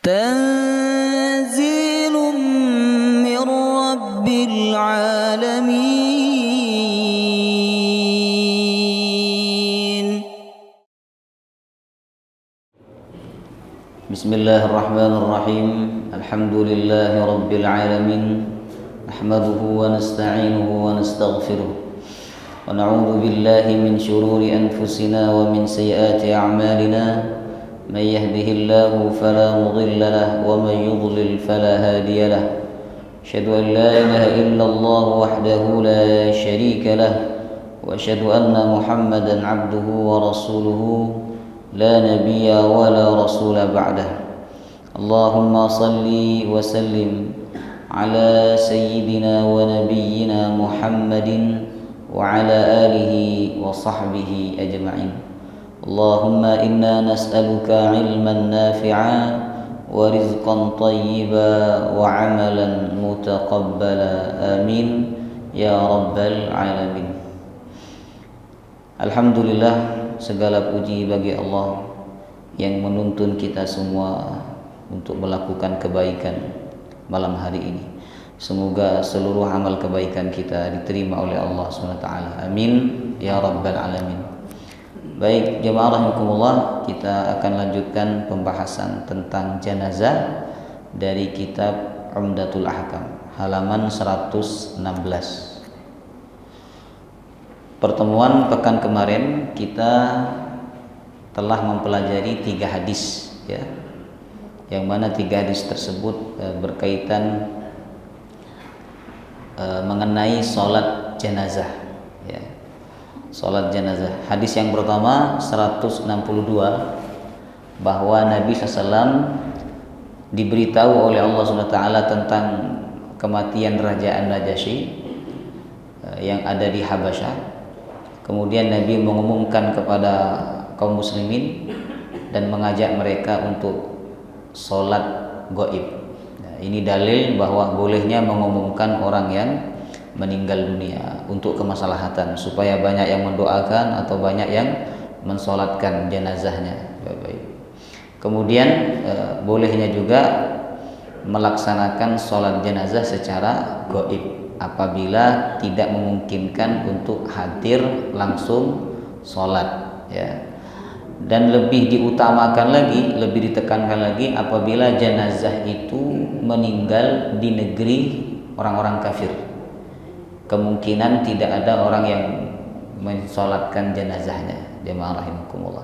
تنزيل من رب العالمين. بسم الله الرحمن الرحيم. الحمد لله رب العالمين، نحمده ونستعينه ونستغفره ونعوذ بالله من شرور أنفسنا ومن سيئات أعمالنا. من يهده الله فلا مضل له ومن يضلل فلا هادي له. أشهد أن لا إله إلا الله وحده لا شريك له، وأشهد أن محمدا عبده ورسوله لا نبي ولا رسول بعده. اللهم صل وسلم على سيدنا ونبينا محمد وعلى آله وصحبه أجمعين. اللهم إنا نسألك علما نافعا ورزقا طيبا وعملا متقبلا، آمين ya rabbal alamin. Alhamdulillah, segala puji bagi Allah yang menuntun kita semua untuk melakukan kebaikan malam hari ini. Semoga seluruh amal kebaikan kita diterima oleh Allah SWT. Amin ya rabbal alamin. Baik jemaah rahimakumullah, kita akan lanjutkan pembahasan tentang jenazah dari kitab Umdatul Ahkam, halaman 116. Pertemuan pekan kemarin kita telah mempelajari 3 hadis, ya, yang mana 3 hadis tersebut berkaitan mengenai sholat jenazah, ya. Sholat jenazah. Hadis yang pertama 162, bahwa Nabi SAW diberitahu oleh Allah SWT tentang kematian Raja An-Najasyi yang ada di Habasyah. Kemudian Nabi mengumumkan kepada kaum muslimin dan mengajak mereka untuk sholat gaib. Nah, ini dalil bahwa bolehnya mengumumkan orang yang meninggal dunia untuk kemaslahatan, supaya banyak yang mendoakan atau banyak yang mensolatkan jenazahnya. Baik. Kemudian bolehnya juga melaksanakan sholat jenazah secara gaib apabila tidak memungkinkan untuk hadir langsung sholat, ya. Dan lebih diutamakan lagi, lebih ditekankan lagi apabila jenazah itu meninggal di negeri orang-orang kafir. Kemungkinan tidak ada orang yang mensolatkan jenazahnya, jemaah rahimakumullah.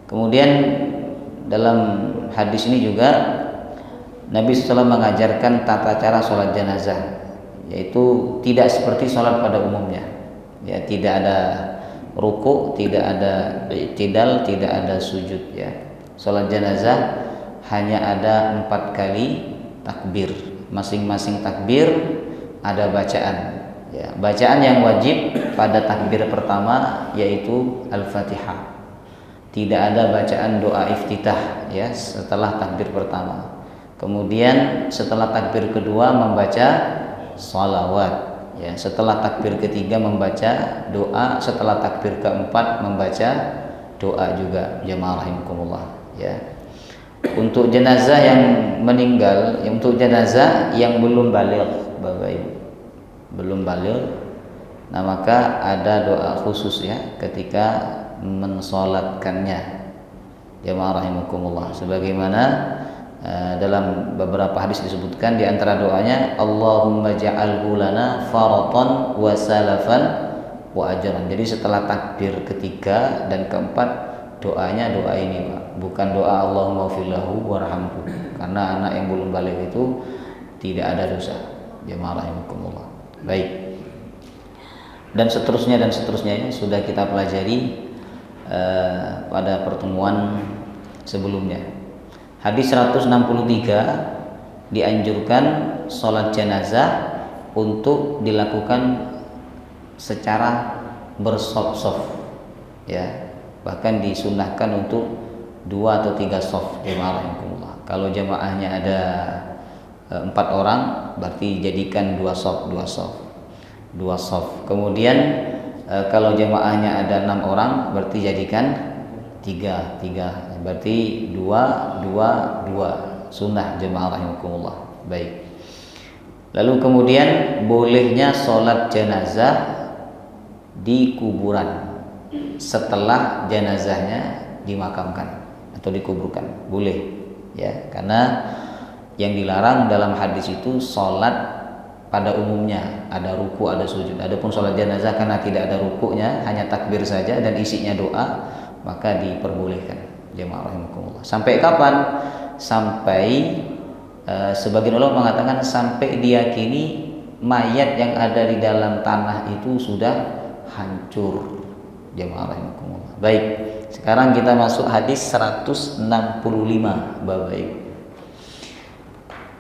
Kemudian dalam hadis ini juga Nabi SAW mengajarkan tata cara sholat jenazah, yaitu tidak seperti sholat pada umumnya, ya, tidak ada ruku, tidak ada i'tidal, tidak ada sujud, ya. Sholat jenazah hanya ada 4 kali takbir, masing-masing takbir ada bacaan. Ya, bacaan yang wajib pada takbir pertama yaitu Al-Fatihah. Tidak ada bacaan doa iftitah, ya, setelah takbir pertama. Kemudian setelah takbir kedua membaca shalawat, ya. Setelah takbir ketiga membaca doa, setelah takbir keempat membaca doa juga, jemaah rahimakumullah, ya. Untuk jenazah yang meninggal, untuk jenazah yang belum baligh, Bapak Ibu, belum baligh, nah maka ada doa khusus, ya, ketika mensolatkannya, jemaah rahimakumullah. Sebagaimana dalam beberapa hadis disebutkan, di antara doanya Allahumma ja'alhu lana faratan wa salafan wa ajran. Jadi setelah takbir ketiga dan keempat doanya doa ini, Pak, bukan doa Allahumma fillahu warhamhu, karena anak yang belum baligh itu tidak ada dosa, jemaah rahimakumullah. Baik, dan seterusnya ini sudah kita pelajari pada pertemuan sebelumnya. Hadis 163 dianjurkan sholat jenazah untuk dilakukan secara bersop-sop, ya, bahkan disunahkan untuk 2 atau 3 sof, jemaah rahimakumullah. Kalau jemaahnya ada 4 orang, berarti jadikan 2 sof. Kemudian kalau jemaahnya ada 6 orang, berarti jadikan 3, berarti 2, 2, 2. sunnah jemaah rahimakumullah. Baik. Lalu kemudian bolehnya sholat jenazah di kuburan setelah jenazahnya dimakamkan atau dikuburkan, boleh ya, karena yang dilarang dalam hadis itu sholat pada umumnya, ada ruku, ada sujud. Adapun sholat jenazah karena tidak ada rukunya, hanya takbir saja dan isinya doa, maka diperbolehkan jemaah rahimakumullah. Sampai kapan? Sampai sebagian ulama mengatakan sampai diyakini mayat yang ada di dalam tanah itu sudah hancur jemaah rahimakumullah. Baik, sekarang kita masuk hadis 165 Bapak Ibu.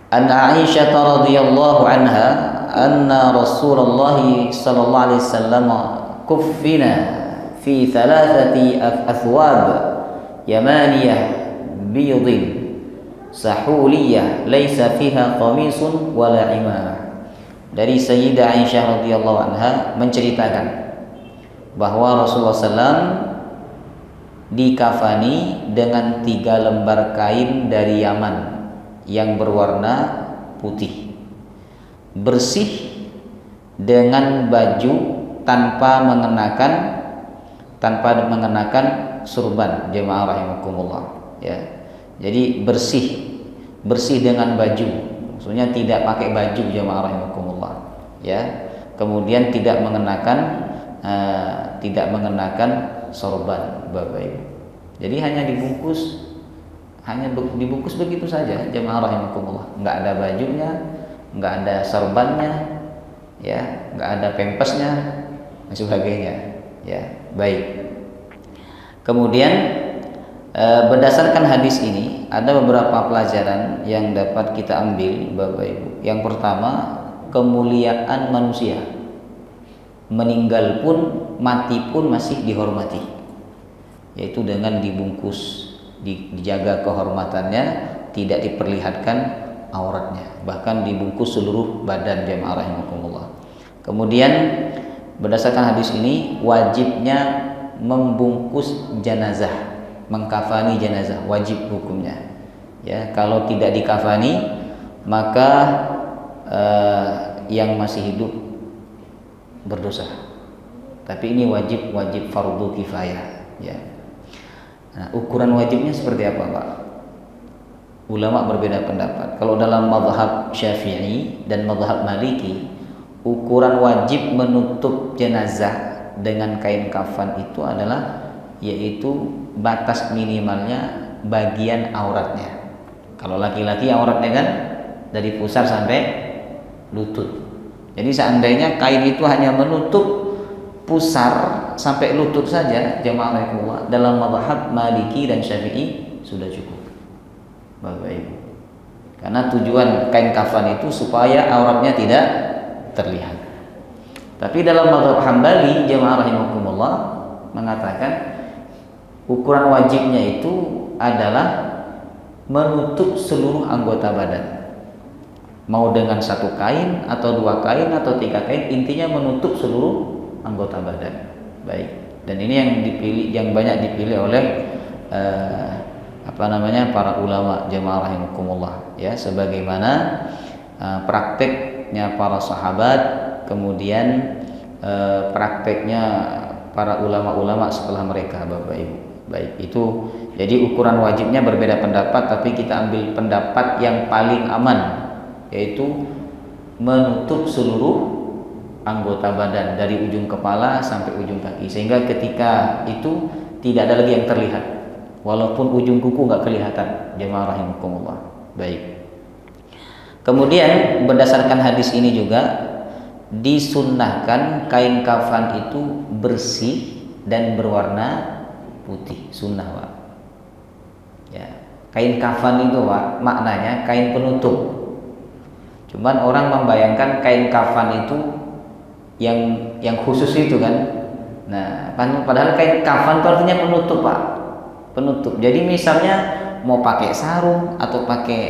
An Aisyah radhiyallahu anha anna Rasulullah sallallahu alaihi wasallam kuffina fi thalathati athwab yamaniyah bidin sahuliyah laisa fiha qamisun wala imamah. Dari Sayyidah Aisyah radhiyallahu anha menceritakan bahwa Rasulullah SAW dikafani dengan 3 lembar kain dari Yaman yang berwarna putih, bersih dengan baju tanpa mengenakan surban jemaah rahimakumullah ya. Jadi bersih dengan baju, maksudnya tidak pakai baju jemaah rahimakumullah ya. Kemudian tidak mengenakan sorban Bapak Ibu. Jadi hanya dibungkus begitu saja jemaah rahimakumullah. Enggak ada bajunya, enggak ada sorbannya ya, enggak ada pempesnya dan sebagainya ya. Baik. Kemudian berdasarkan hadis ini ada beberapa pelajaran yang dapat kita ambil Bapak Ibu. Yang pertama, kemuliaan manusia. Meninggal pun, mati pun masih dihormati, yaitu dengan dibungkus, dijaga kehormatannya, tidak diperlihatkan auratnya, bahkan dibungkus seluruh badan jemaah rahimakumullah. Kemudian berdasarkan hadis ini wajibnya membungkus jenazah, mengkafani jenazah, wajib hukumnya ya. Kalau tidak dikafani maka yang masih hidup berdosa. Tapi ini wajib fardu kifayah ya. Nah, ukuran wajibnya seperti apa Pak? Ulama berbeda pendapat. Kalau dalam mazhab Syafi'i dan mazhab Maliki, ukuran wajib menutup jenazah dengan kain kafan itu adalah yaitu batas minimalnya bagian auratnya. Kalau laki-laki auratnya kan dari pusar sampai lutut. Jadi seandainya kain itu hanya menutup pusar sampai lutut saja jemaah rahimakumullah, dalam mazhab Maliki dan Syafi'i sudah cukup Bapak Ibu. Karena tujuan kain kafan itu supaya auratnya tidak terlihat. Tapi dalam mazhab Hambali jemaah rahimakumullah mengatakan ukuran wajibnya itu adalah menutup seluruh anggota badan. Mau dengan 1 kain atau 2 kain atau 3 kain, intinya menutup seluruh anggota badan. Baik. Dan ini yang banyak dipilih oleh para ulama jemaah rahimakumullah ya, sebagaimana prakteknya para sahabat, kemudian prakteknya para ulama-ulama setelah mereka Bapak Ibu. Baik, itu jadi ukuran wajibnya berbeda pendapat, tapi kita ambil pendapat yang paling aman, yaitu menutup seluruh anggota badan dari ujung kepala sampai ujung kaki, sehingga ketika itu tidak ada lagi yang terlihat, walaupun ujung kuku nggak kelihatan jemaah rahimakumullah. Baik. Kemudian berdasarkan hadis ini juga disunnahkan kain kafan itu bersih dan berwarna putih, sunnah Pak ya. Kain kafan itu Pak maknanya kain penutup. Cuman orang membayangkan kain kafan itu yang khusus itu kan. Nah, padahal kain kafan itu artinya penutup Pak, penutup. Jadi misalnya mau pakai sarung atau pakai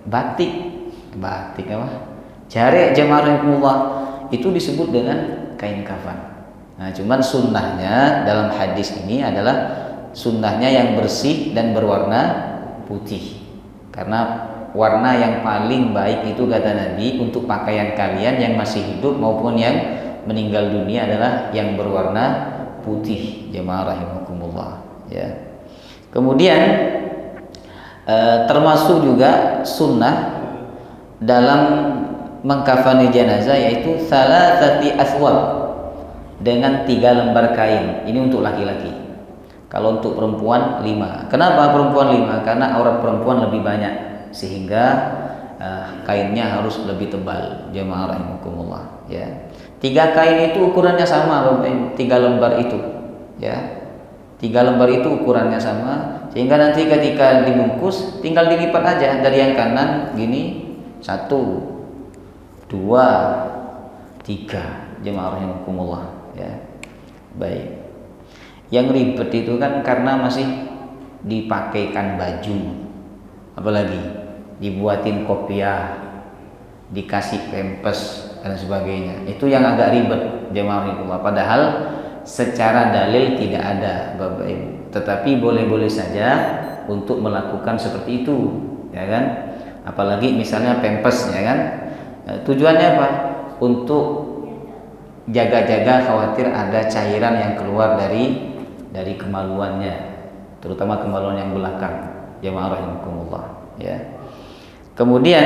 batik apa? Jari jemaah rahimakumullah itu disebut dengan kain kafan. Nah, cuman sunnahnya dalam hadis ini adalah sunnahnya yang bersih dan berwarna putih. Karena warna yang paling baik itu kata Nabi untuk pakaian kalian yang masih hidup maupun yang meninggal dunia adalah yang berwarna putih. Jemaah rahimakumullah, ya. Kemudian termasuk juga sunnah dalam mengkafani jenazah yaitu salasati aswab, dengan 3 lembar kain. Ini untuk laki-laki. Kalau untuk perempuan 5. Kenapa perempuan 5? Karena aurat perempuan lebih banyak, sehingga kainnya harus lebih tebal. Jemaah rahimakumullah, ya. 3 kain itu ukurannya sama, Bapak Ibu. 3 lembar itu, ya. 3 lembar itu ukurannya sama, sehingga nanti ketika dibungkus tinggal dilipat aja dari yang kanan gini, 1, 2, 3. Jemaah rahimakumullah, ya. Baik. Yang ribet itu kan karena masih dipakaikan baju, apalagi dibuatin kopiah, dikasih pempes dan sebagainya. Itu yang agak ribet, jemaah rahimakumullah. Padahal secara dalil tidak ada, Bapak Ibu. Tetapi boleh-boleh saja untuk melakukan seperti itu, ya kan? Apalagi misalnya pempes, ya kan? Tujuannya apa? Untuk jaga-jaga khawatir ada cairan yang keluar dari kemaluannya, terutama kemaluan yang belakang. Jemaah rahimakumullah, ya. Kemudian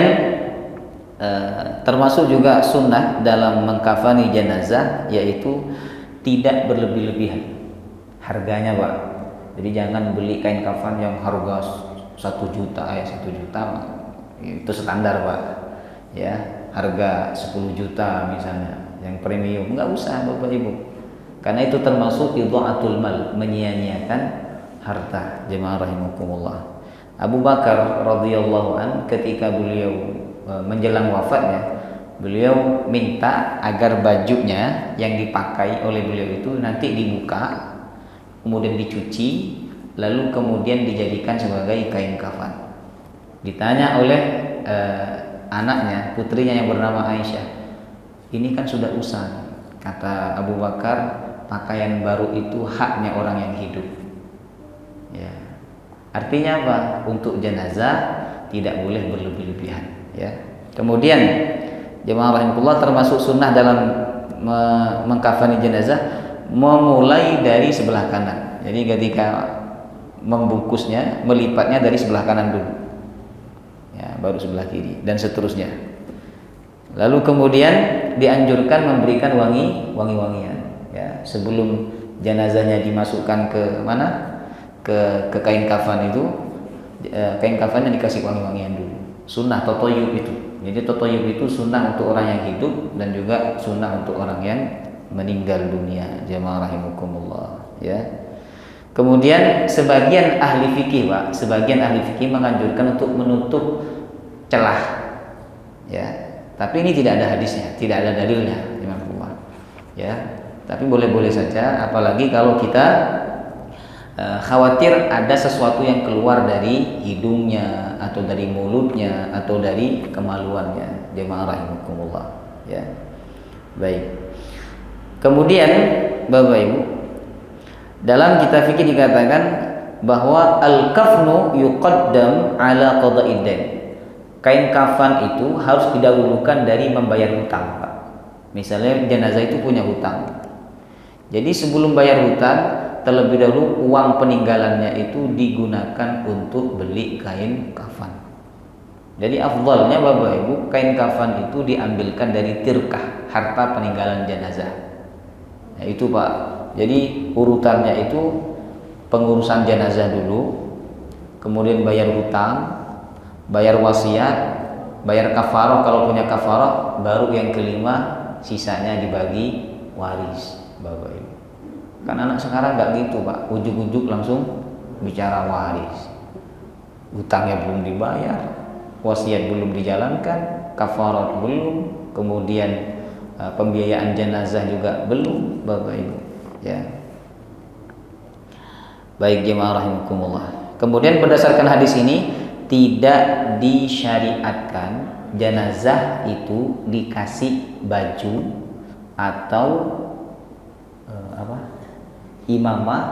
termasuk juga sunnah dalam mengkafani jenazah yaitu tidak berlebih-lebihan harganya, Pak. Jadi jangan beli kain kafan yang harga 1 juta, 1 juta itu standar, Pak, ya. Harga 10 juta misalnya yang premium, nggak usah, Bapak Ibu, karena itu termasuk idha'atul mal, menyia-nyiakan harta. Jemaah rahimakumullah. Abu Bakar radhiyallahu an ketika beliau menjelang wafatnya, beliau minta agar bajunya yang dipakai oleh beliau itu nanti dibuka, kemudian dicuci, lalu kemudian dijadikan sebagai kain kafan. Ditanya oleh anaknya, putrinya yang bernama Aisyah, ini kan sudah usang. Kata Abu Bakar, pakaian baru itu haknya orang yang hidup, ya. Artinya apa? Untuk jenazah tidak boleh berlebih-lebihan, ya. Kemudian jemaah rahimahullah, termasuk sunnah dalam mengkafani jenazah memulai dari sebelah kanan. Jadi ketika membungkusnya, melipatnya dari sebelah kanan dulu, ya, baru sebelah kiri dan seterusnya. Lalu kemudian dianjurkan memberikan wangi-wangian, ya, sebelum jenazahnya dimasukkan ke mana? Ke kain kafan itu, kain kafannya dikasih wangi-wangian dulu. Sunnah tatoyub itu. Jadi tatoyub itu sunnah untuk orang yang hidup dan juga sunnah untuk orang yang meninggal dunia. Jamaah rahimakumullah, ya. Kemudian sebagian ahli fikih, Pak, sebagian ahli fikih menganjurkan untuk menutup celah, ya. Tapi ini tidak ada hadisnya, tidak ada dalilnya, ya. Tapi boleh-boleh saja, apalagi kalau kita khawatir ada sesuatu yang keluar dari hidungnya atau dari mulutnya atau dari kemaluannya. Jemaah rahimakumullah, ya. Baik. Kemudian Bapak Ibu, dalam kitab fikih dikatakan bahwa al-kafnu yuqaddam ala qada'id dain. Kain kafan itu harus didahulukan dari membayar hutang, Pak. Misalnya jenazah itu punya hutang. Jadi sebelum bayar hutang, terlebih dahulu uang peninggalannya itu digunakan untuk beli kain kafan. Jadi afdhalnya Bapak Ibu, kain kafan itu diambilkan dari tirkah, harta peninggalan jenazah. Nah, itu, Pak. Jadi urutannya itu pengurusan jenazah dulu, kemudian bayar hutang, bayar wasiat, bayar kafarah kalau punya kafarah, baru yang kelima sisanya dibagi waris, Bapak Ibu. Kan anak sekarang nggak gitu, Pak. Ujuk-ujuk langsung bicara waris. Hutangnya belum dibayar, wasiat belum dijalankan, kafarat belum, kemudian pembiayaan jenazah juga belum, Bapak Ibu, ya. Baik, jemaah rahimakumullah. Kemudian berdasarkan hadis ini tidak disyariatkan jenazah itu dikasih baju atau imamah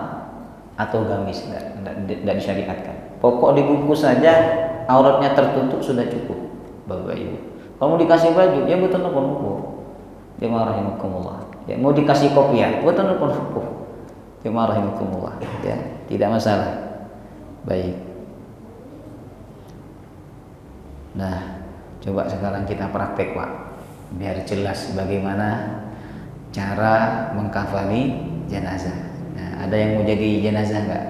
atau gamis, tidak disyariatkan. Pokok dibungkus saja auratnya tertutup sudah cukup, Bapak Ibu. Kalau mau dikasih baju, ya betul nopo nopo. Jemaah rahimakumullah. Ya mau dikasih kopiah, betul nopo nopo. Jemaah rahimakumullah. Ya, tidak masalah. Baik. Nah, coba sekarang kita praktek, Pak, biar jelas bagaimana cara mengkafani jenazah. Nah, ada yang mau jadi jenazah nggak?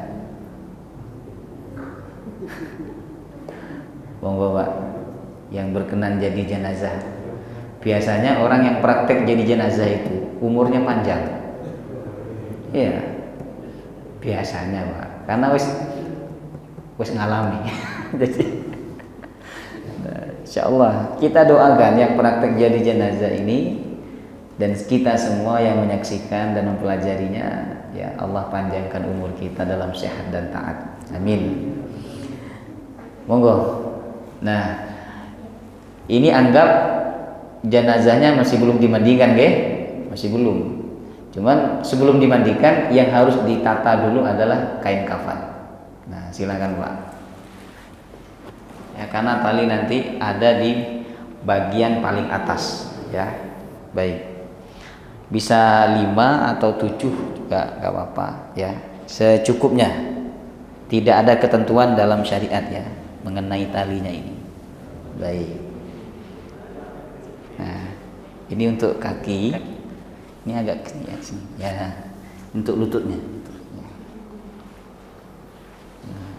Monggo, Pak, yang berkenan jadi jenazah. Biasanya orang yang praktek jadi jenazah itu umurnya panjang. Iya, biasanya, Pak, karena wis ngalami. Jadi insya Allah kita doakan yang praktek jadi jenazah ini dan kita semua yang menyaksikan dan mempelajarinya, ya Allah panjangkan umur kita dalam sehat dan taat. Amin. Monggo. Nah, ini anggap jenazahnya masih belum dimandikan, ge? Masih belum. Cuman sebelum dimandikan yang harus ditata dulu adalah kain kafan. Nah, silakan, Pak. Ya, karena tali nanti ada di bagian paling atas, ya. Baik. Bisa 5 atau 7 juga enggak apa-apa, ya. Secukupnya. Tidak ada ketentuan dalam syariat, ya, mengenai talinya ini. Baik. Nah, ini untuk kaki. Ini agak ya, sini. Ya. Untuk lututnya. Nah.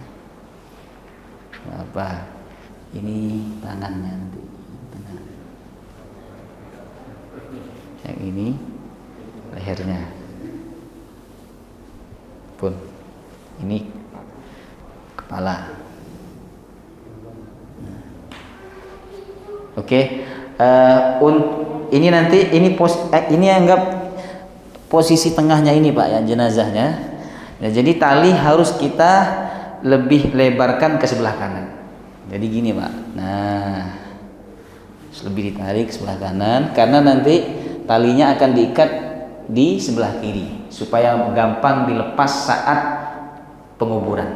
Apa? Ini tangannya nanti, yang ini lehernya pun, ini kepala. Oke, ini nanti ini anggap posisi tengahnya ini, Pak, ya, jenazahnya. Nah, jadi tali harus kita lebih lebarkan ke sebelah kanan. Jadi gini, Pak. Nah, lebih ditarik sebelah kanan karena nanti talinya akan diikat di sebelah kiri supaya gampang dilepas saat penguburan.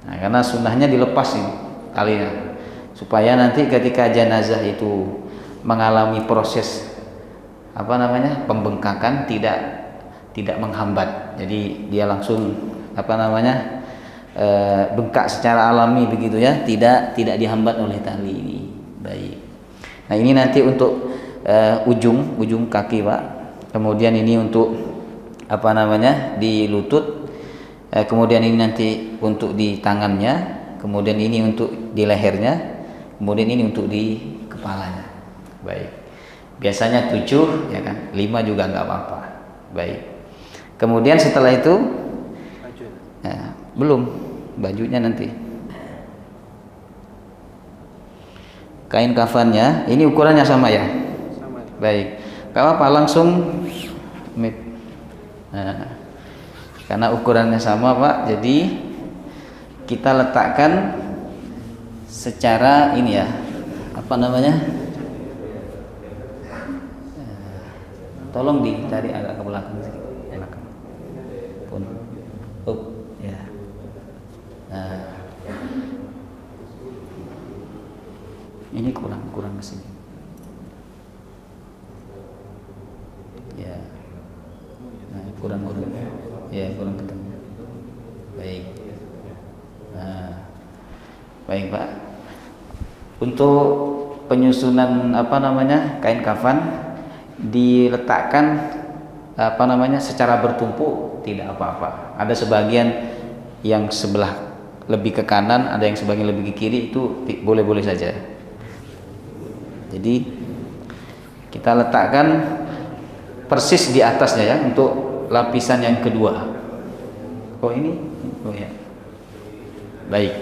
Nah, karena sunnahnya dilepas ini talinya supaya nanti ketika jenazah itu mengalami proses pembengkakan tidak menghambat. Jadi dia langsung bengkak secara alami begitu, ya, tidak dihambat oleh tali ini. Baik. Nah, ini nanti untuk ujung kaki, Pak. Kemudian ini untuk di lutut. Kemudian ini nanti untuk di tangannya. Kemudian ini untuk di lehernya. Kemudian ini untuk di kepalanya. Baik. Biasanya 7, ya kan? 5 juga nggak apa-apa. Baik. Kemudian setelah itu belum. Bajunya nanti, kain kafannya ini ukurannya sama, ya? Sama. Baik, gak apa langsung nah, karena ukurannya sama, Pak, jadi kita letakkan secara ini, ya, tolong dicari agak ke belakang sedikit. Ya. Nah, ini kurang ke sini. Ya. Nah, kurang. Ya, kurang ketemu. Baik. Nah, baik, Pak. Untuk penyusunan kain kafan diletakkan secara bertumpuk tidak apa-apa. Ada sebagian yang sebelah lebih ke kanan, ada yang sebagian lebih ke kiri, itu boleh-boleh saja. Jadi kita letakkan persis di atasnya, ya, untuk lapisan yang kedua. Oh, ini. Oh, ya. Baik.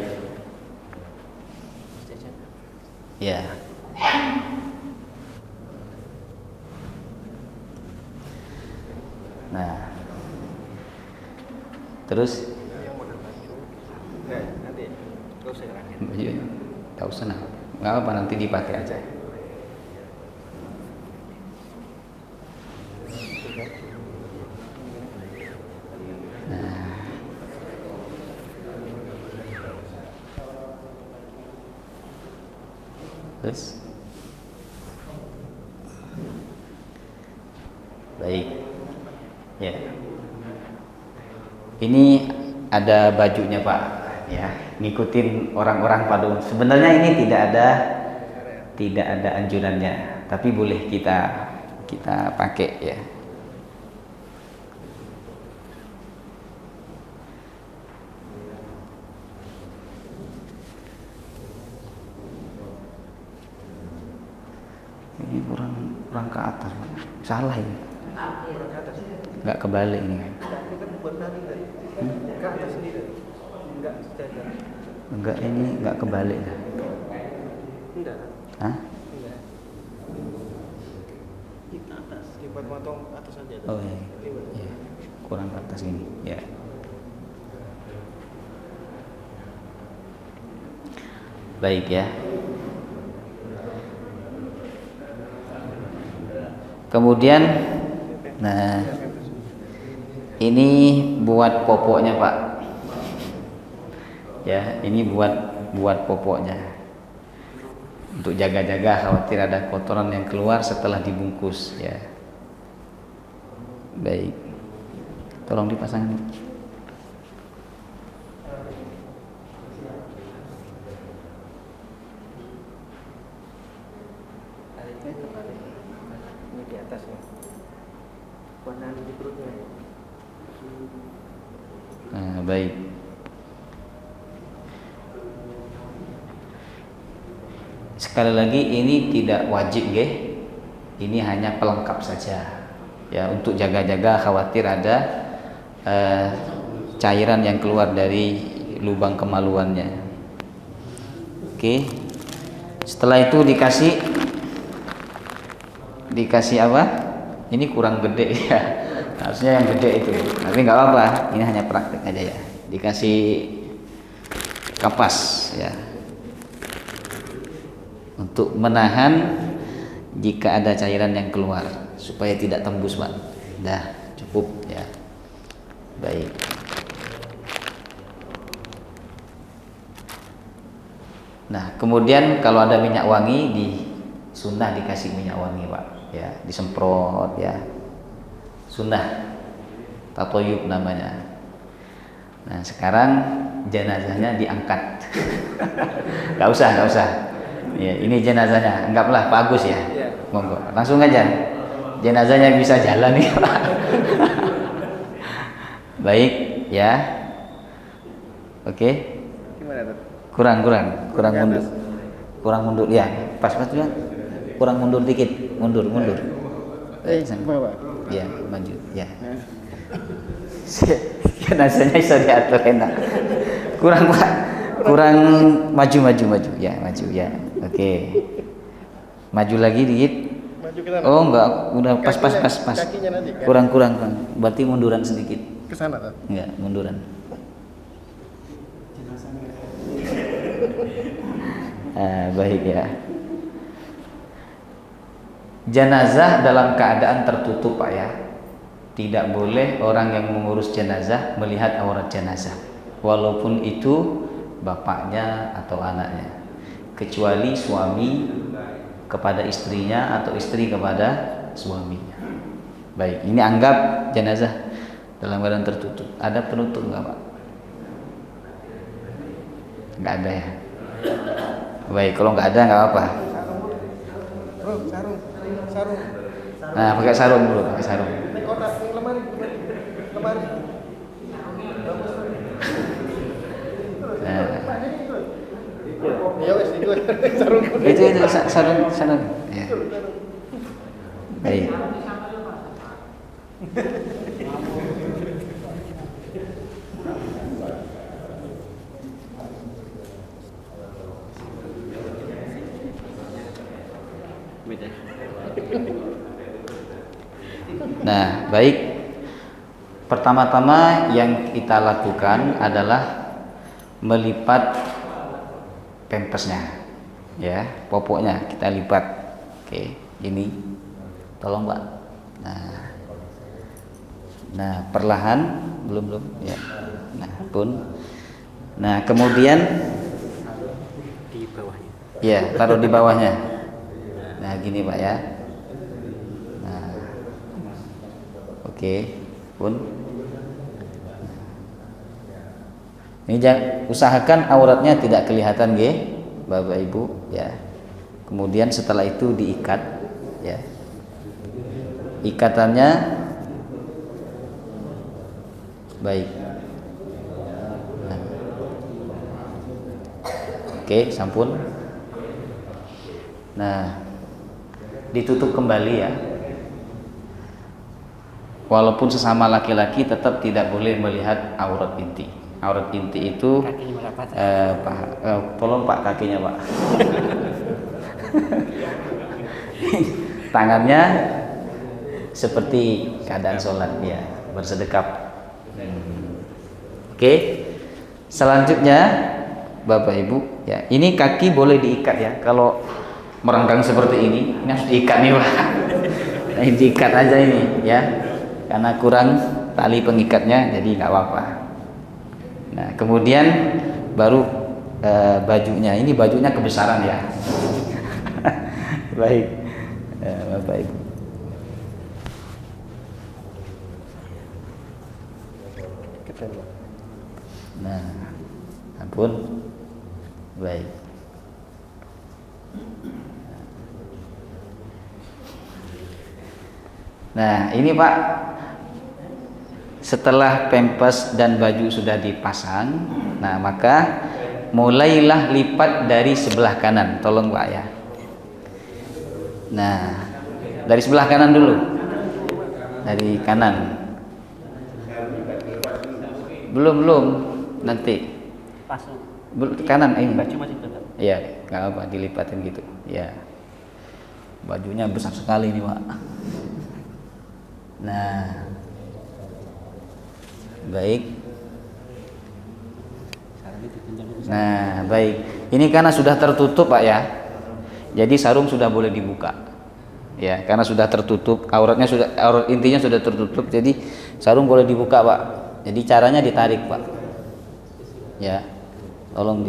Ya. Nah. Terus nanti tak usah, nggak apa, nanti dipakai aja. Nah, Terus baik ya, ini ada bajunya Pak ya, ngikutin orang-orang pada sebenarnya ini tidak ada anjurannya, tapi boleh kita pakai ya. Ini kurang ke atas, salah ya, nggak kebalik ini kan. Enggak, ini nggak kebalik lah. Hah? Oh iya. Ya. Kurang ke atas ini ya. Baik ya. Kemudian, nah ini buat popoknya Pak. Ya, ini buat popoknya. Untuk jaga-jaga khawatir ada kotoran yang keluar setelah dibungkus ya. Baik. Tolong dipasang. Di atasnya warna di perutnya. Nah, baik. Sekali lagi ini tidak wajib nggih. Ini hanya pelengkap saja. Ya, untuk jaga-jaga khawatir ada cairan yang keluar dari lubang kemaluannya. Oke. Setelah itu dikasih apa? Ini kurang gede ya. Harusnya yang gede itu. Tapi nggak apa-apa. Ini hanya praktek aja ya. Dikasih kapas ya. Untuk menahan jika ada cairan yang keluar supaya tidak tembus, Pak. Dah, cukup ya. Baik. Nah, kemudian kalau ada minyak wangi di sunnah dikasih minyak wangi, Pak. Ya, disemprot ya. Sunnah. Tatoyub namanya. Nah, sekarang jenazahnya diangkat. Gak usah. Ya, ini jenazahnya. Anggaplah Pak Agus ya. Monggo. Langsung aja. Jenazahnya bisa jalan nih, Pak. Baik, ya. Oke. Gimana tuh? Kurang mundur. Kurang mundur ya. Pas juga. Kurang mundur dikit. Mundur. Bawah. Ya, maju. Ya. Jenazahnya bisa diatur enak. Kurang, Pak. Kurang maju. Ya, maju ya. Oke. Maju lagi dikit. Maju ke sana. Oh, enggak, udah pas. Kakinya nanti kan? Kurang. Berarti munduran sedikit. Ke sana tuh. Enggak, munduran. Baik ya. Jenazah dalam keadaan tertutup, Pak ya. Tidak boleh orang yang mengurus jenazah melihat aurat jenazah, walaupun itu bapaknya atau anaknya, kecuali suami kepada istrinya atau istri kepada suaminya. Baik, ini anggap jenazah dalam keadaan tertutup. Ada penutup nggak, Pak? Nggak ada ya. Baik, kalau nggak ada nggak apa-apa. Sarung. Nah, pakai sarung dulu, pakai sarung. Kotak lemari. Nah, Ya wes itu sarung. itu sarung. Ya. Baik. Nah, baik. Pertama-tama yang kita lakukan adalah melipat pempesnya, ya, popoknya kita lipat. Oke, ini, tolong Pak. Nah, perlahan, belum, ya. Nah, kemudian Di bawahnya. Iya, taruh di bawahnya. Nah, gini Pak ya. Nah, oke, pun. Ini usahakan auratnya tidak kelihatan, Bapak Ibu, ya. Kemudian setelah itu diikat, ya. Ikatannya baik. Nah. Oke, sampun. Nah, ditutup kembali ya. Walaupun sesama laki-laki tetap tidak boleh melihat aurat inti. Aurat inti itu tolong Pak kakinya Pak. Tangannya seperti keadaan sholat ya, bersedekap. Oke. Selanjutnya Bapak Ibu ya, ini kaki boleh diikat ya. Kalau merenggang seperti ini harus diikat nih Pak. Nah, diikat aja ini ya, karena kurang tali pengikatnya, jadi nggak apa-apa. Nah, kemudian baru bajunya. Ini bajunya kebesaran ya. Baik, Bapak Ibu. Nah, ampun. Baik. Nah, ini Pak, setelah pempes dan baju sudah dipasang, nah maka mulailah lipat dari sebelah kanan. Tolong Pak ya. Nah, dari sebelah kanan dulu. Dari kanan. Belum nanti. Kanan ini. Baju masih tetap. Iya, nggak apa, dilipatin gitu. Ya. Bajunya besar sekali ini Pak. Nah, baik. Nah, baik. Ini karena sudah tertutup Pak ya. Jadi sarung sudah boleh dibuka. Ya, karena sudah tertutup, aurat intinya sudah tertutup, jadi sarung boleh dibuka Pak. Jadi caranya ditarik Pak. Ya, tolong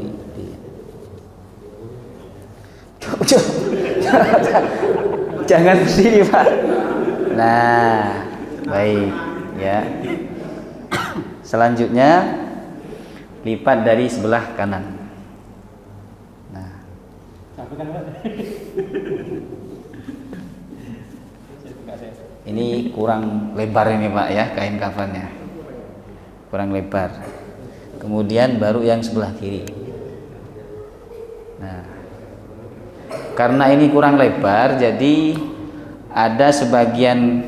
jangan berdiri Pak. Nah, baik ya. Selanjutnya lipat dari sebelah kanan. Nah, ini kurang lebar ini Pak ya, kain kafannya kurang lebar. Kemudian baru yang sebelah kiri. Nah, karena ini kurang lebar, jadi ada sebagian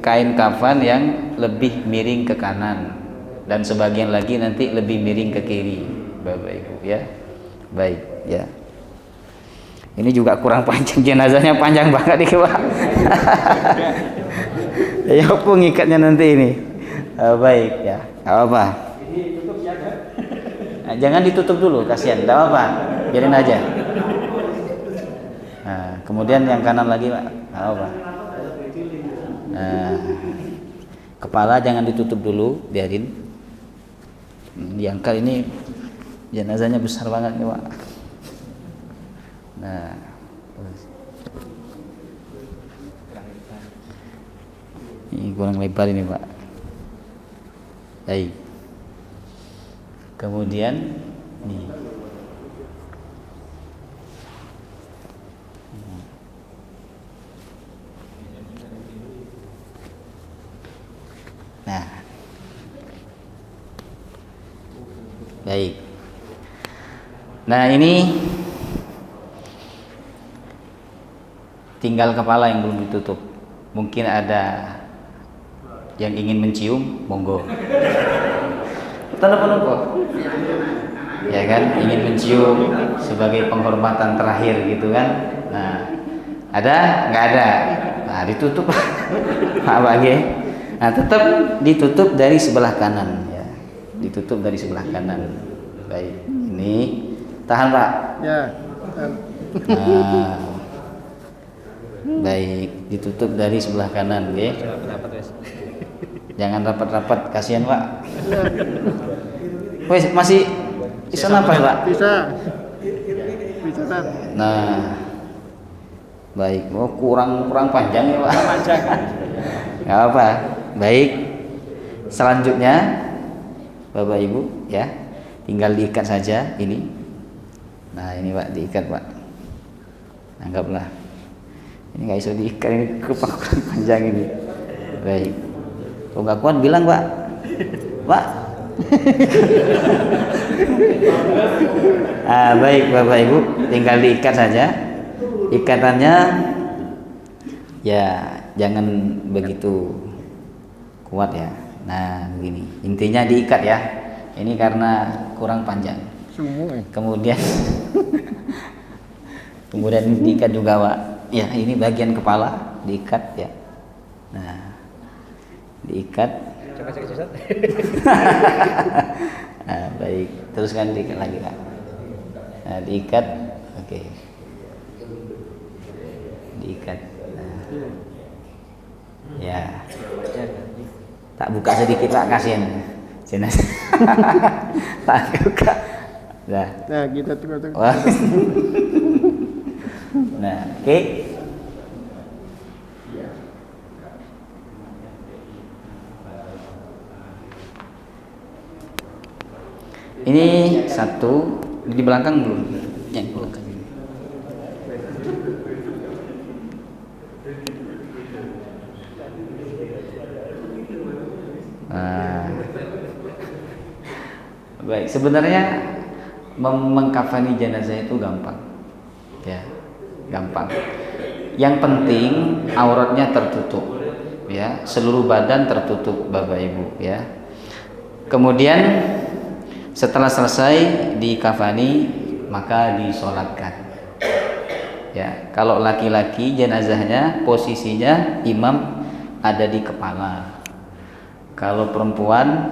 kain kafan yang lebih miring ke kanan dan sebagian lagi nanti lebih miring ke kiri, Bapak Ibu ya. Baik ya. Ini juga kurang panjang, jenazahnya panjang banget nih Pak. Ya apa ngikatnya nanti ini. Baik ya, nggak apa-apa. Nah, jangan ditutup dulu, kasihan, nggak apa-apa, biarin aja. Nah, kemudian yang kanan lagi Pak, nggak apa-apa. Nah, kepala jangan ditutup dulu, biarin. Diangkat, ini jenazahnya besar banget nih Pak. Nah, ini kurang lebar ini Pak. Baik. Kemudian nih. Nah, baik. Nah, ini tinggal kepala yang belum ditutup. Mungkin ada yang ingin mencium, monggo. Telepon kok. Ya kan, ingin mencium sebagai penghormatan terakhir gitu kan. Nah, ada? Nggak ada. Nah, ditutup. Maaf ya. Nah, tetap ditutup dari sebelah kanan ya. Ditutup dari sebelah kanan. Baik. Ini tahan Pak. Ya. Nah, baik, ditutup dari sebelah kanan, ya. Jangan rapat-rapat, kasihan Pak. Wes masih bisa nafas Pak? Bisa. Nah, baik. Oh, kurang panjang ya Pak. Panjang. Nggak apa. Baik. Selanjutnya, Bapak Ibu, ya, tinggal diikat saja ini. Nah, ini Pak, diikat Pak. Anggaplah. Ini nggak bisa diikat, ini kurang panjang ini. Baik. Kalau nggak kuat bilang Pak. Pak. Baik Bapak Ibu, tinggal diikat saja. Ikatannya ya jangan begitu kuat ya. Nah begini, intinya diikat ya. Ini karena kurang panjang. Kemudian diikat juga Pak. Ya ini bagian kepala diikat ya. Nah diikat. Coba cek Ustaz. Nah, baik, teruskan diikat lagi Pak. Nah, diikat, oke. Diikat. Nah. Ya. Tak buka sedikit Pak, kasihan. Jenazah. Tak buka. Nah. Nah, kita tunggu. Wah. Nah, oke. Ini satu di belakang belum? Yang belakang. Nah, baik. Sebenarnya mengkafani jenazah itu gampang, ya, gampang. Yang penting auratnya tertutup, ya, seluruh badan tertutup, Bapak Ibu, ya. Kemudian setelah selesai dikafani maka disolatkan. Ya, kalau laki-laki jenazahnya posisinya imam ada di kepala. Kalau perempuan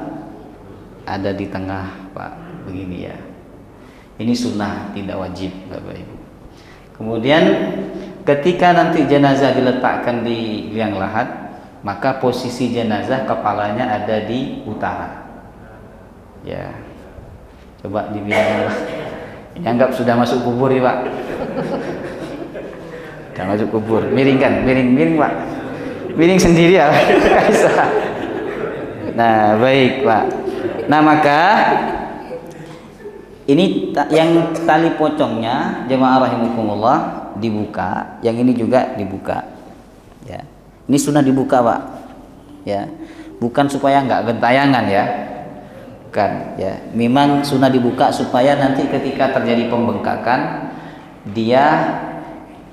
ada di tengah, Pak. Begini ya. Ini sunnah, tidak wajib, Bapak Ibu. Kemudian ketika nanti jenazah diletakkan di liang lahat, maka posisi jenazah kepalanya ada di utara. Ya. Coba dibilang, ini anggap sudah masuk kubur ya Pak. Sudah masuk kubur, miringkan, miring Pak, miring sendiri ya. Nah baik Pak. Nah maka ini yang tali pocongnya jemaah rahimakumullah dibuka, yang ini juga dibuka. Ya, ini sunnah dibuka Pak. Ya, bukan supaya nggak gentayangan ya. Bukan, ya. Memang sunnah dibuka supaya nanti ketika terjadi pembengkakan dia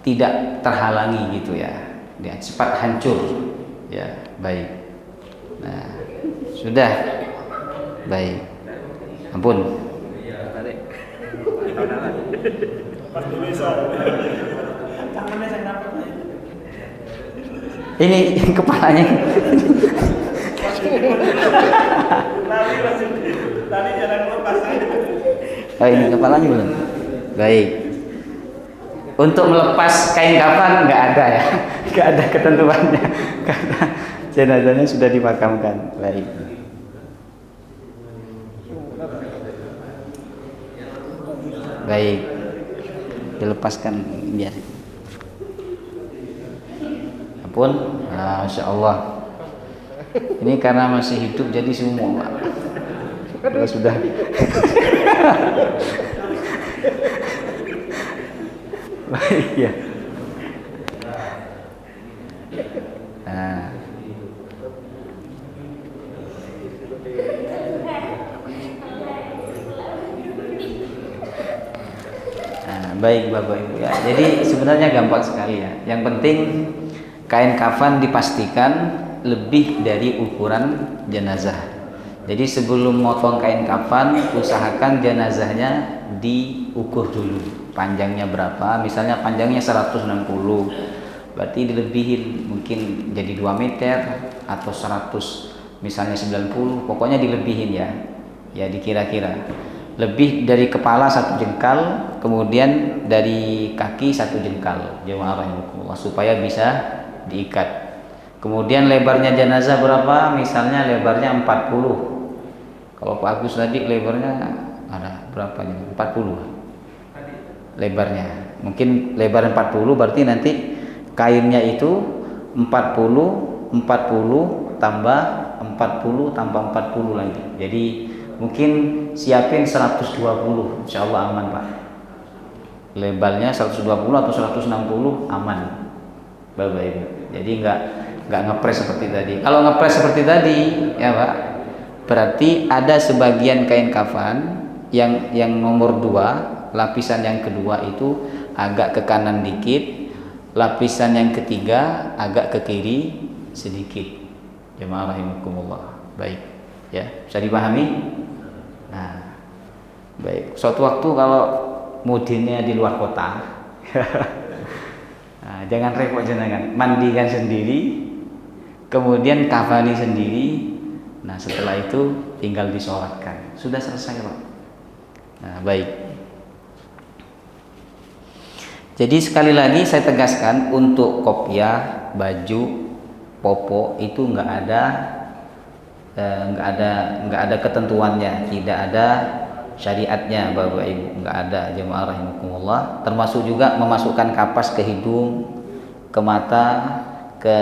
tidak terhalangi gitu ya. Dia cepat hancur. Ya, baik. Nah, sudah. Baik. Ampun. Ini kepalanya. Tadi jalan lepas. Oh ini kepalanya belum? Baik. Untuk melepas kain kafan nggak ada ya, nggak ada ketentuannya karena jenazahnya sudah dimakamkan. Baik. Baik. Dilepaskan biar. Ampun. Nah, Masya Allah. Ini karena masih hidup jadi semua Pak. Kalau sudah baik ya. Nah. Baik Bapak Ibu ya. Jadi sebenarnya gampang sekali ya. Yang penting kain kafan dipastikan lebih dari ukuran jenazah. Jadi sebelum motong kain kafan, usahakan jenazahnya diukur dulu. Panjangnya berapa? Misalnya panjangnya 160, berarti dilebihin mungkin jadi 2 meter atau 100, misalnya 90, pokoknya dilebihin ya. Ya dikira-kira. Lebih dari kepala 1 jengkal, kemudian dari kaki 1 jengkal. Jemaah rahimakumullah, supaya bisa diikat. Kemudian lebarnya jenazah berapa? Misalnya lebarnya 40. Kalau Pak Agus tadi lebarnya ada berapa nih? 40. lebarnya. Mungkin lebar 40 berarti nanti kainnya itu 40 tambah 40 tambah 40 lagi. Jadi mungkin siapin 120, insyaallah aman Pak. Lebarnya 120 atau 160 aman Bapak Ibu. Jadi nggak ngepres seperti tadi. Kalau ngepres seperti tadi ya Pak, berarti ada sebagian kain kafan yang nomor 2, lapisan yang kedua itu agak ke kanan dikit, lapisan yang ketiga agak ke kiri sedikit. Jemaah rahimakumullah. Baik, ya, bisa dipahami? Nah, baik. Suatu waktu kalau mudinnya di luar kota, nah, jangan repot jenengan, mandikan sendiri, kemudian kafani sendiri. Nah, setelah itu tinggal disolatkan. Sudah selesai, Pak. Nah, baik. Jadi sekali lagi saya tegaskan, untuk kopiah, baju, popo itu nggak ada ketentuannya, tidak ada syariatnya Bapak Ibu, nggak ada. Jemaah rahimakumullah. Termasuk juga memasukkan kapas ke hidung, ke mata, ke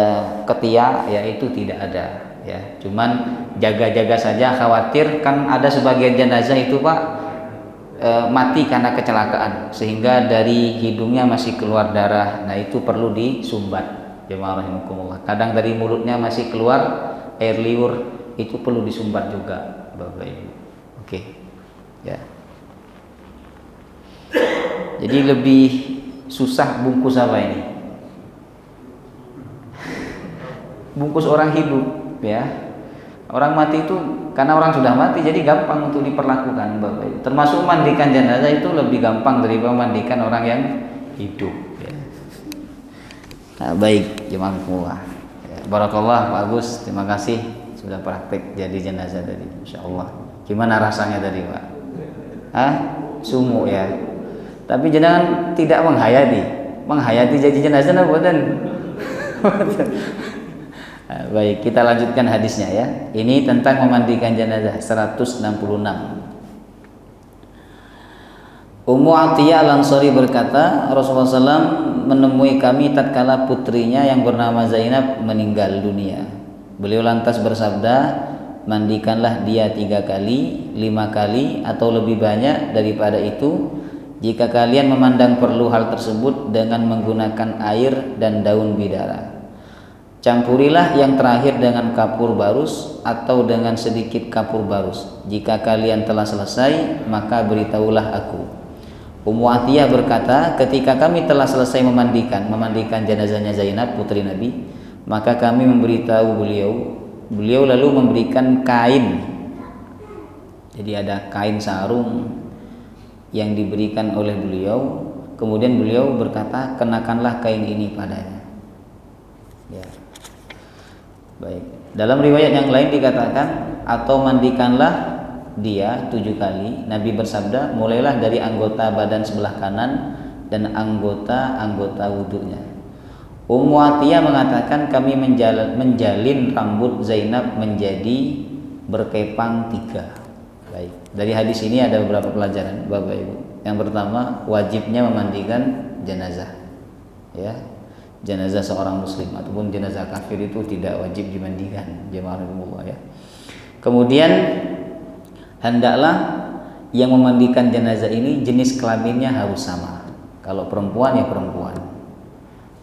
ketiak, ya itu tidak ada. Ya, cuman jaga-jaga saja, khawatir kan ada sebagian jenazah itu Pak mati karena kecelakaan sehingga dari hidungnya masih keluar darah. Nah, itu perlu disumbat. Jemaah rahimakumullah. Kadang dari mulutnya masih keluar air liur, itu perlu disumbat juga Bapak Ibu. Oke. Ya. Jadi lebih susah bungkus apa ini? Bungkus orang hidup, ya. Orang mati itu karena orang sudah mati jadi gampang untuk diperlakukan Bapak Ibu. Termasuk mandikan jenazah itu lebih gampang daripada mandikan orang yang hidup, ya. Nah, baik, jemaah. Ya, barakallah Pak Agus, terima kasih sudah praktek jadi jenazah tadi, insyaallah. Gimana rasanya tadi Pak? Sumu ya. Tapi jangan tidak menghayati jadi jenazah nah buatan. Nah, baik, kita lanjutkan hadisnya ya. Ini tentang memandikan jenazah 166. Ummu Atiyah Al-Ansari berkata, Rasulullah SAW menemui kami tatkala putrinya yang bernama Zainab meninggal dunia. Beliau lantas bersabda, mandikanlah dia 3 kali, 5 kali, atau lebih banyak daripada itu, jika kalian memandang perlu hal tersebut dengan menggunakan air dan daun bidara. Campurilah yang terakhir dengan kapur barus atau dengan sedikit kapur barus. Jika kalian telah selesai, maka beritahulah aku. Ummu Atiyah berkata, ketika kami telah selesai memandikan jenazahnya Zainab putri Nabi, maka kami memberitahu beliau. Beliau lalu memberikan kain. Jadi ada kain sarung yang diberikan oleh beliau. Kemudian beliau berkata, kenakanlah kain ini padanya. Ya. Baik. Dalam riwayat yang lain dikatakan, atau mandikanlah dia 7 kali. Nabi bersabda, mulailah dari anggota badan sebelah kanan dan anggota wudhunya. Ummu Atiyah mengatakan, kami menjalin rambut Zainab menjadi berkepang 3. Baik. Dari hadis ini ada beberapa pelajaran Bapak Ibu. Yang pertama, wajibnya memandikan jenazah. Ya. Jenazah seorang muslim ataupun jenazah kafir itu tidak wajib dimandikan, jemaah rahimakumullah ya. Kemudian hendaklah yang memandikan jenazah ini jenis kelaminnya harus sama. Kalau perempuan ya perempuan,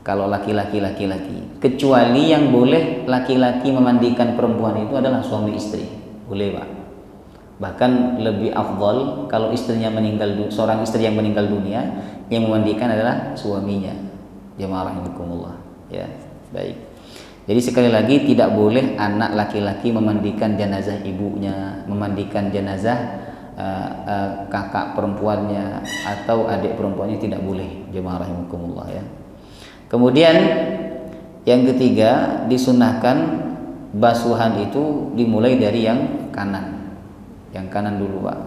kalau laki-laki laki-laki. Kecuali yang boleh laki-laki memandikan perempuan itu adalah suami istri, boleh Pak. Bahkan lebih afdal kalau istrinya meninggal, seorang istri yang meninggal dunia, yang memandikan adalah suaminya. Jemaah rahimakumullah ya. Baik. Jadi sekali lagi tidak boleh anak laki-laki memandikan jenazah ibunya, memandikan jenazah kakak perempuannya atau adik perempuannya, tidak boleh. Jemaah rahimakumullah ya. Kemudian yang ketiga, disunahkan basuhan itu dimulai dari yang kanan. Yang kanan dulu Pak.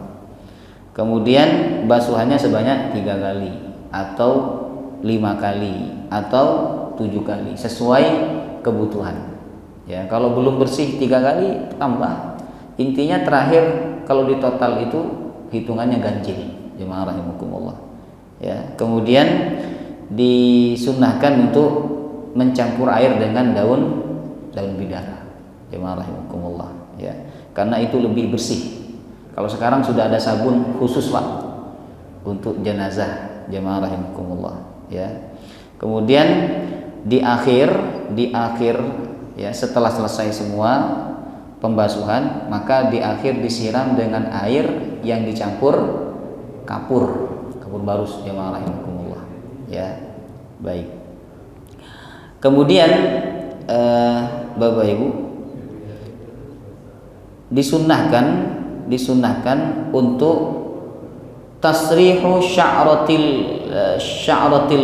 Kemudian basuhannya sebanyak 3 kali atau 5 kali atau 7 kali sesuai kebutuhan. Ya, kalau belum bersih 3 kali tambah. Intinya terakhir kalau di total itu hitungannya ganjil. Jemaah rahimakumullah. ya. Kemudian disunnahkan untuk mencampur air dengan daun bidara, jemaah rahimakumullah, ya, karena itu lebih bersih. Kalau sekarang sudah ada sabun khusus Pak untuk jenazah, jemaah rahimakumullah, ya. Kemudian di akhir ya, setelah selesai semua pembasuhan, maka di akhir disiram dengan air yang dicampur kapur barus, jemaah rahimakumullah, ya. Baik. Kemudian Bapak Ibu, disunnahkan untuk tasrihu sya'ratil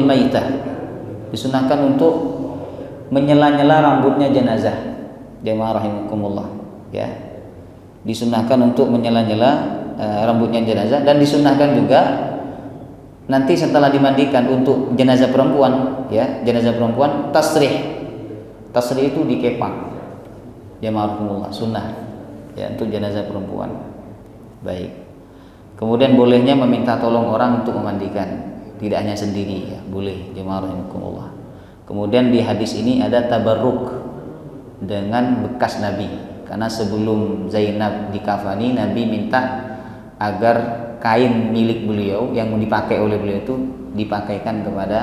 maitah. Disunnahkan untuk menyela-nyela rambutnya jenazah, jemaah rahimakumullah, ya. Disunnahkan untuk menyela-nyela rambutnya jenazah, dan disunnahkan juga nanti setelah dimandikan untuk jenazah perempuan, ya, jenazah perempuan tasrih itu dikepang, jemaah rahimakumullah, sunnah, ya, untuk jenazah perempuan. Baik. Kemudian bolehnya meminta tolong orang untuk memandikan, tidak hanya sendiri, ya, boleh, jemaah rahimakumullah. Kemudian di hadis ini ada tabarruk dengan bekas Nabi, karena sebelum Zainab dikafani, Nabi minta agar kain milik beliau yang dipakai oleh beliau itu dipakaikan kepada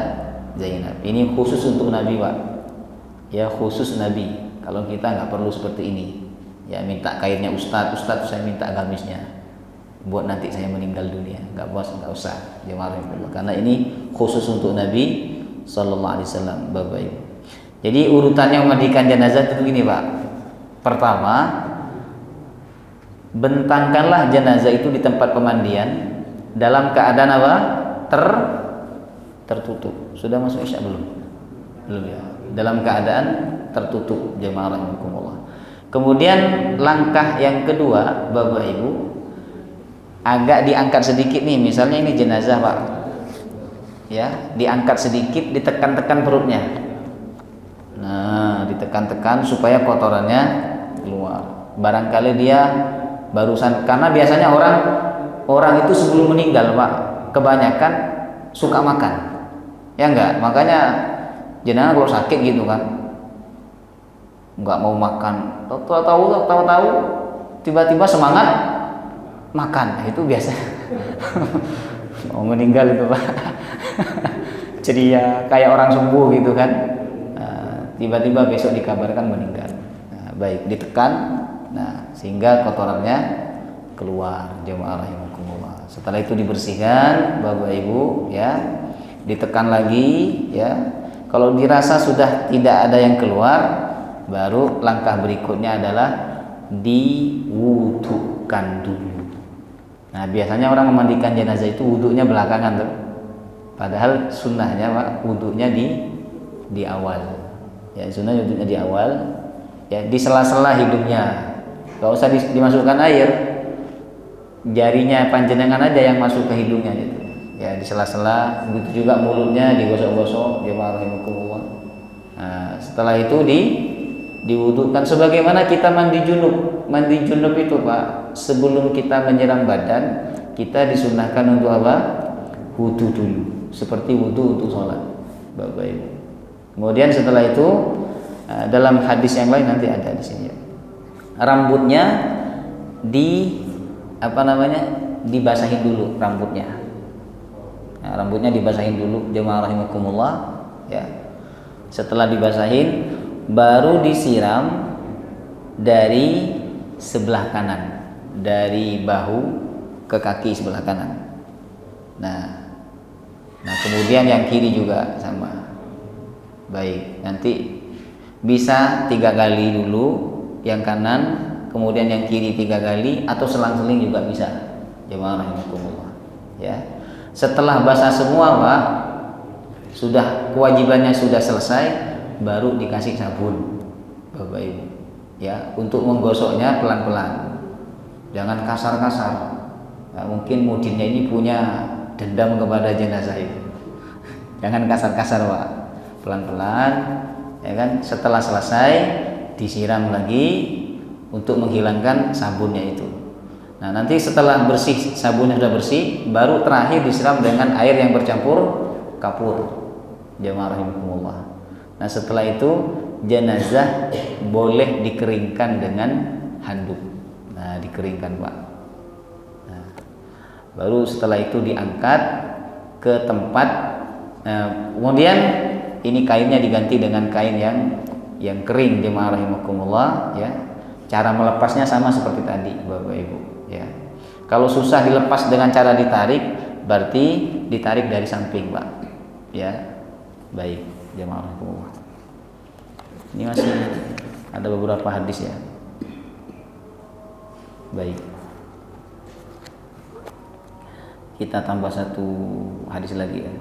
Zainab. Ini khusus untuk Nabi Pak, ya, khusus Nabi. Kalau kita nggak perlu seperti ini, ya, minta kainnya Ustadz saya minta gamisnya buat nanti saya meninggal dunia, nggak usah, jemaah rahimakumullah, karena ini khusus untuk Nabi Sallallahu Alaihi Wasallam, Bapak Ibu. Jadi urutannya memandikan jenazah itu begini Pak. Pertama, bentangkanlah jenazah itu di tempat pemandian dalam keadaan apa? Tertutup. Sudah masuk Isya belum? Belum, ya. Dalam keadaan tertutup, jemaah rahimakumullah. Kemudian langkah yang kedua, Bapak Ibu, agak diangkat sedikit nih, misalnya ini jenazah Pak, ya, diangkat sedikit, ditekan-tekan perutnya. Nah, ditekan-tekan supaya kotorannya keluar. Barangkali dia barusan, karena biasanya orang itu sebelum meninggal Pak, kebanyakan suka makan, ya enggak? Makanya jenazah kalau sakit gitu kan, enggak mau makan, tahu-tahu tiba-tiba semangat makan, itu biasa mau meninggal itu Pak. Ceria kayak orang sembuh gitu kan, tiba-tiba besok dikabarkan meninggal. Baik, ditekan, sehingga kotorannya keluar, jemaah rahimakumullah. Setelah itu dibersihkan Bapak Ibu, ya, ditekan lagi, ya. Kalau dirasa sudah tidak ada yang keluar, baru langkah berikutnya adalah diwudukan dulu. Nah, biasanya orang memandikan jenazah itu wudunya belakangan tuh. Padahal sunnahnya Pak, wudunya di awal. Ya, sunnahnya wudunya di awal. Ya, di sela-sela hidungnya. Gak usah dimasukkan air. Jarinya panjenengan aja yang masuk ke hidungnya gitu. Ya, di sela-sela, begitu juga mulutnya digosok-gosok, jemaah rahimakumullah. Nah, setelah itu diwudukan sebagaimana kita mandi junub. Mandi junub itu Pak, sebelum kita menyiram badan, kita disunnahkan untuk apa? Wudu dulu, seperti wudu untuk sholat, Bapak Ibu. Kemudian setelah itu, dalam hadis yang lain nanti ada di sini, rambutnya dibasahin dulu rambutnya. Nah, rambutnya dibasahin dulu, jemaah rahimakumullah, ya. Setelah dibasahin, baru disiram dari sebelah kanan, dari bahu ke kaki sebelah kanan. Nah, kemudian yang kiri juga sama. Baik, nanti bisa 3 kali dulu yang kanan, kemudian yang kiri 3 kali, atau selang-seling juga bisa, jemaah rahimakumullah, ya. Setelah basah semua Pak, sudah kewajibannya sudah selesai, baru dikasih sabun, Bapak Ibu, ya, untuk menggosoknya pelan-pelan, jangan kasar-kasar. Nah, mungkin mudinnya ini punya dendam kepada jenazah itu. Jangan kasar-kasar Pak, pelan-pelan, ya kan. Setelah selesai disiram lagi untuk menghilangkan sabunnya itu. Nah, nanti setelah bersih, sabunnya sudah bersih, baru terakhir disiram dengan air yang bercampur kapur. Jamaah rahimakumullah. Nah, setelah itu jenazah boleh dikeringkan dengan handuk. Nah, dikeringkan, Pak. Nah, baru setelah itu diangkat ke tempat. Nah, kemudian ini kainnya diganti dengan kain yang kering, jemaah rahimakumullah, ya. Cara melepasnya sama seperti tadi, Bapak Ibu, ya. Kalau susah dilepas dengan cara ditarik, berarti ditarik dari samping, Pak. Ya. Baik, jemaah rahimakumullah. Ini masih ada beberapa hadis, ya. Baik. Kita tambah satu hadis lagi, ya.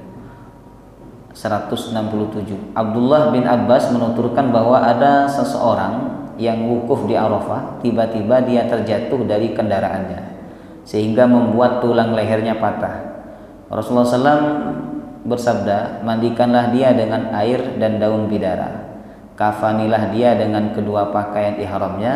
167. Abdullah bin Abbas menuturkan bahwa ada seseorang yang wukuf di Arafah, tiba-tiba dia terjatuh dari kendaraannya sehingga membuat tulang lehernya patah. Rasulullah SAW bersabda, mandikanlah dia dengan air dan daun bidara, kafanilah dia dengan kedua pakaian ihramnya,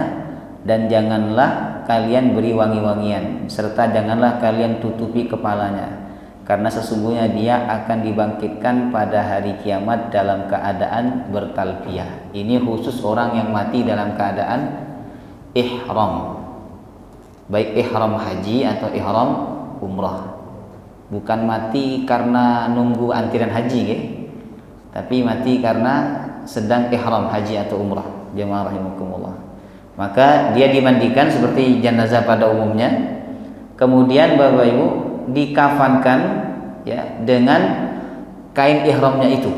dan janganlah kalian beri wangi-wangian, serta janganlah kalian tutupi kepalanya, karena sesungguhnya dia akan dibangkitkan pada hari kiamat dalam keadaan bertalbiyah. Ini khusus orang yang mati dalam keadaan ihram, baik ihram haji atau ihram umrah. Bukan mati karena nunggu antrian haji, ya, tapi mati karena sedang ihram haji atau umrah. Jemaah rahimakumullah. Maka dia dimandikan seperti jenazah pada umumnya. Kemudian Bapak Ibu dikafankan, ya, dengan kain ihramnya itu,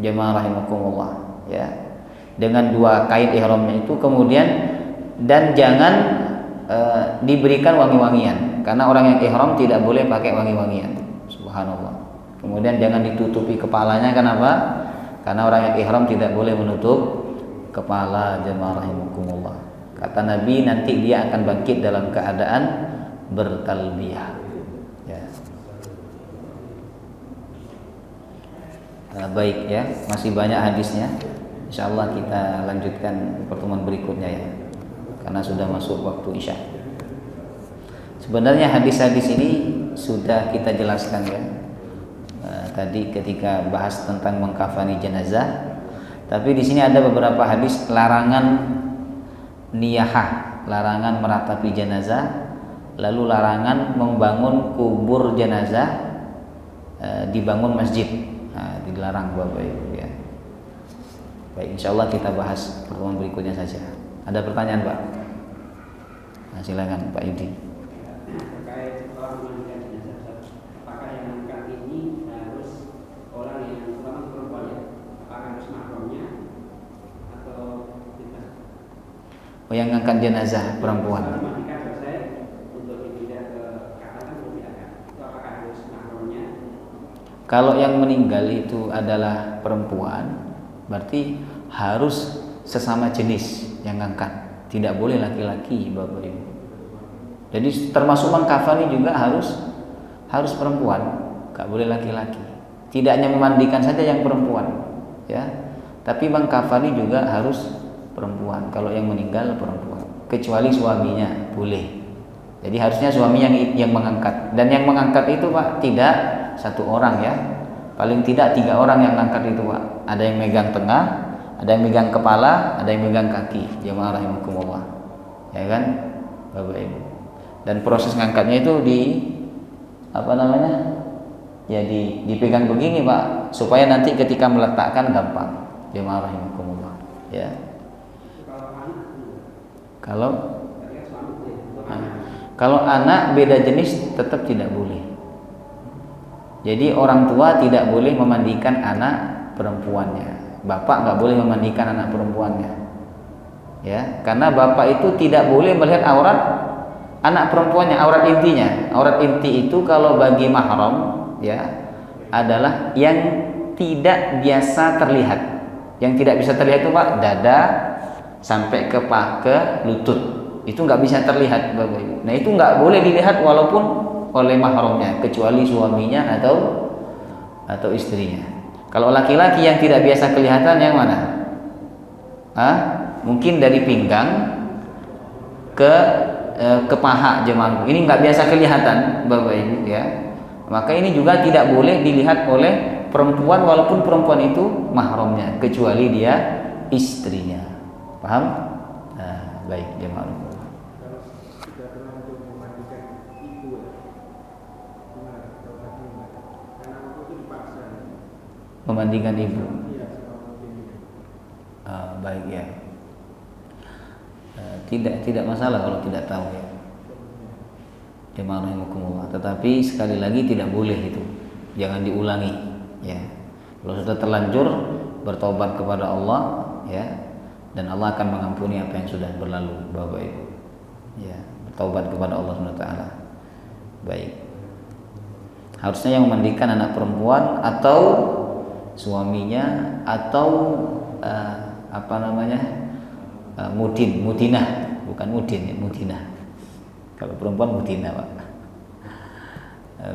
jemaah rahimakumullah, ya, dengan dua kain ihramnya itu. Kemudian dan jangan diberikan wangi-wangian, karena orang yang ihram tidak boleh pakai wangi-wangian. Subhanallah. Kemudian jangan ditutupi kepalanya. Kenapa? Karena orang yang ihram tidak boleh menutup kepala, jemaah rahimakumullah. Kata Nabi, nanti dia akan bangkit dalam keadaan bertalbiyah. Baik, ya, masih banyak hadisnya. Insya Allah kita lanjutkan pertemuan berikutnya, ya, karena sudah masuk waktu isya. Sebenarnya hadis-hadis ini sudah kita jelaskan, ya, tadi ketika bahas tentang mengkafani jenazah. Tapi di sini ada beberapa hadis larangan niyahah, larangan meratapi jenazah, lalu larangan membangun kubur jenazah, dibangun masjid. Nah, dilarang Bapak Ibu, ya. Baik, insya Allah kita bahas pertemuan berikutnya saja. Ada pertanyaan, Pak? Nah, silakan Pak Yudi. Terkait orang memandikan jenazah, apakah yang mengangkat ini harus orang yang terutama perempuan, ya? Apakah harus mahramnya atau tidak? Oh, yang ngangkat jenazah perempuan. Memandikan selesai untuk dipindah ke kanan atau tidak? Itu apakah harus mahramnya? Kalau yang meninggal itu adalah perempuan, berarti harus sesama jenis yang ngangkat, tidak boleh laki-laki, Bapak Ibu. Jadi termasuk mengkafani juga harus perempuan, nggak boleh laki-laki. Tidak hanya memandikan saja yang perempuan, ya, tapi mengkafani juga harus perempuan. Kalau yang meninggal perempuan, kecuali suaminya boleh. Jadi harusnya suami yang mengangkat, dan yang mengangkat itu, Pak, tidak satu orang, ya, paling tidak 3 orang yang ngangkat itu, Pak. Ada yang megang tengah, ada yang megang kepala, ada yang megang kaki. Jemaah rahimakumullah, ya kan, Bapak Ibu. Dan proses ngangkatnya itu ya dipegang begini, Pak, supaya nanti ketika meletakkan gampang. Jemaah rahimakumullah, ya. Kalau anak beda jenis tetap tidak boleh. Jadi orang tua tidak boleh memandikan anak perempuannya. Bapak nggak boleh memandikan anak perempuannya, ya, karena bapak itu tidak boleh melihat aurat anak perempuannya, aurat intinya. Aurat inti itu kalau bagi mahram, ya, adalah yang tidak biasa terlihat. Yang tidak bisa terlihat itu, Pak, dada sampai ke lutut. Itu nggak bisa terlihat, Bapak Ibu. Nah, itu nggak boleh dilihat walaupun oleh mahramnya, kecuali suaminya atau istrinya. Kalau laki-laki yang tidak biasa kelihatan yang mana? Mungkin dari pinggang ke ke paha jemaah. Ini nggak biasa kelihatan Bapak Ibu ya. Maka ini juga tidak boleh dilihat oleh perempuan walaupun perempuan itu mahramnya kecuali dia istrinya. Paham? Nah, baik jemaah. Kalau sudah terlanjur memandikan ibu, gimana kalau tadi karena aku itu dipaksa. Memandikan ibu. Iya, seorang ini. Baik ya. Tidak masalah kalau tidak tahu ya. Jemaah rahimakumullah. Tetapi sekali lagi tidak boleh itu. Jangan diulangi ya. Kalau sudah terlanjur bertobat kepada Allah ya, dan Allah akan mengampuni apa yang sudah berlalu Bapak Ibu. Ya, bertobat kepada Allah SWT. Baik. Harusnya yang memandikan anak perempuan atau suaminya atau mutinah, bukan mudin ya, mutinah. Kalau perempuan mutinah, Pak.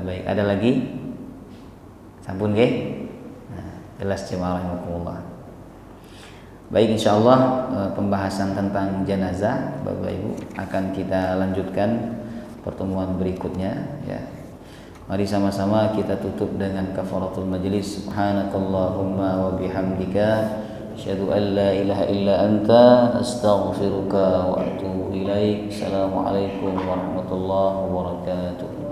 Baik, ada lagi? Sampun nggih? Nah, jelas jemaah rahimakumullah. Baik, insyaallah pembahasan tentang jenazah Bapak Ibu akan kita lanjutkan pertemuan berikutnya ya. Mari sama-sama kita tutup dengan kafaratul majlis. Subhanakallahumma wa bihamdika asyhadu an la ilaha illa anta astaghfiruka wa atubu ilaik. Assalamualaikum warahmatullahi wabarakatuh.